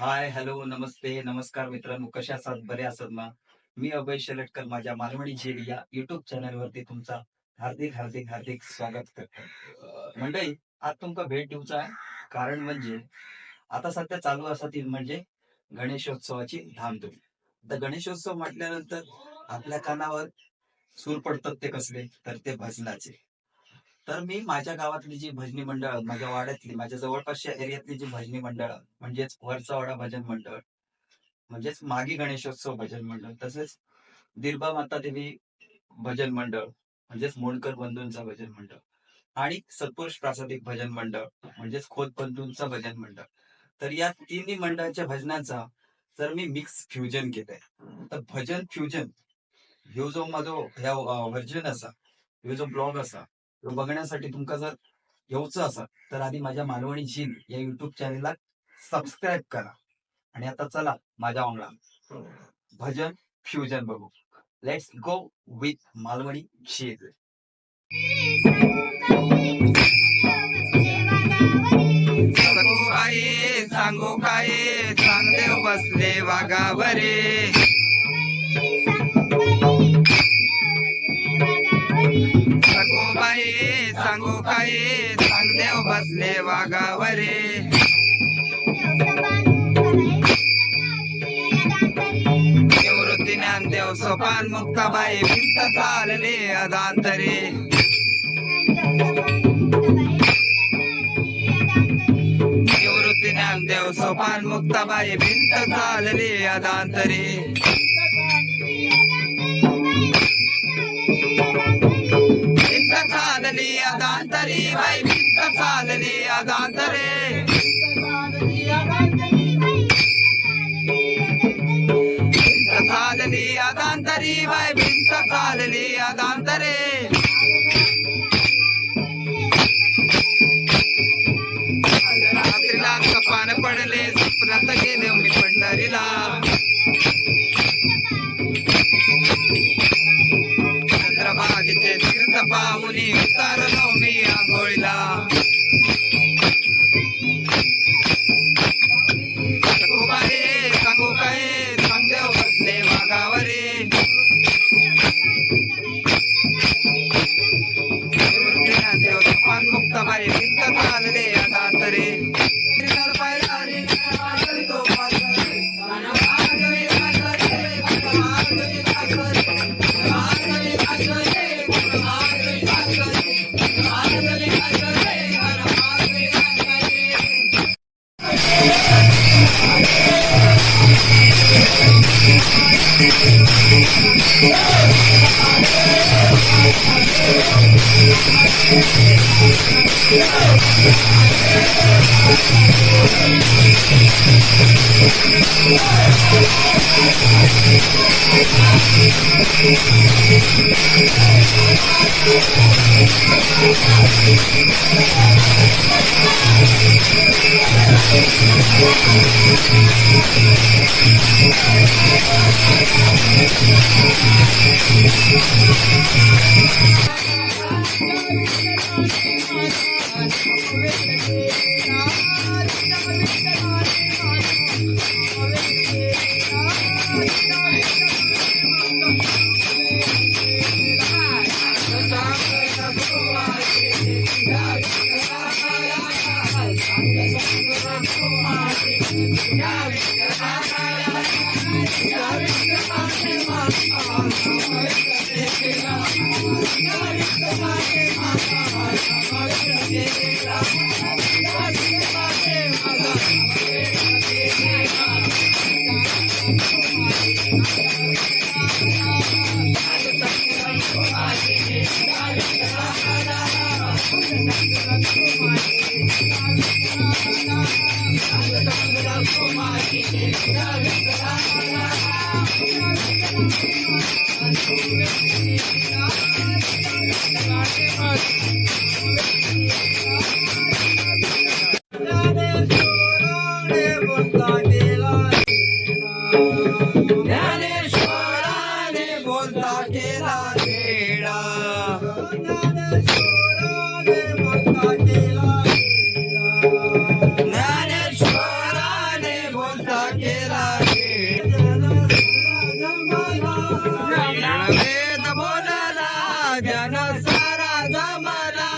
हाय, hello, नमस्ते, नमस्कार मित्रांनो. कसे आसात? बरे आसात ना? मी अभय शेलटकर माझ्या मालवणी झेल या YouTube चॅनलवरती तुमचा हार्दिक, हार्दिक, हार्दिक स्वागत करतो. मंडळी, आज तुमका भेट दिवचा आहे. कारण म्हणजे आता सध्या चालू असा ती म्हणजे गणेशोत्सवाची धामधूम. तर गणेशोत्सव म्हटल्यानंतर आपल्या कानावर सूर पडतात ते कसले? तर ते भजनाचे. तर मी माझ्या गावातली जी भजनी मंडळ, माझ्या वाड्यातली, माझ्या जवळपासच्या एरियातली जी भजनी मंडळ म्हणजेच वरचा वाडा भजन मंडळ, म्हणजेच मागी गणेशोत्सव भजन मंडळ, तसेच दिरबा माता देवी भजन मंडळ, म्हणजेच मोंडकर बंधूंचा भजन मंडळ आणि सत्पुरुष प्रासादिक भजन मंडळ, म्हणजेच खोत बंधूंचा भजन मंडळ. तर या तिन्ही मंडळाच्या भजनाचा जर मी मिक्स फ्युजन केलंय, तर भजन फ्युजन ह्यो जो माझो ह्या व्हर्जन असा, ह्यो जो ब्लॉग असा, ह्यो बघण्यासाठी तुमका जर येऊचं असा तर आधी माझ्या मालवणी झील या युट्यूब चॅनलला सबस्क्राईब करा. आणि आता चला माझ्या वांगडा भजन फ्युजन बघू. लेट्स गो विथ मालवणी झील. सांगू काय सांगू काय चांगदेव बसले वाघावरे. सखोबाई सांगू काय चांगदेव बसले वाघावरे. निवृत्ती ज्ञानदेव सोपान मुक्ताबाई भिंत चालले अदांतरे. निवृत्ती ज्ञानदेव सोपान मुक्ताबाई भिंत चालले अदांतरे. भिंत चालली अदांतरी बाई भिंत चालली अदांतरे. भिंत चालली अदांतरी बाई भिंत चालली अदांतरे. रात्रीला सपान पडले स्वप्नात गेले मी पंढरीला. चंद्रभागेचे तीर्थ पाहुनी उतारलो मी आंघोळीला. सखोबाई सांगू काय चांगदेव बसले वाघावरे. निवृत्ती ज्ञानदेव सोपान मुक्ताबाई भिंत चालले अदांतरे. ज्ञानेश्वराने बोलता केला खेळा. ज्ञानेश्वराने बोलता कोणता केला वेद बोलला जन सारा जमला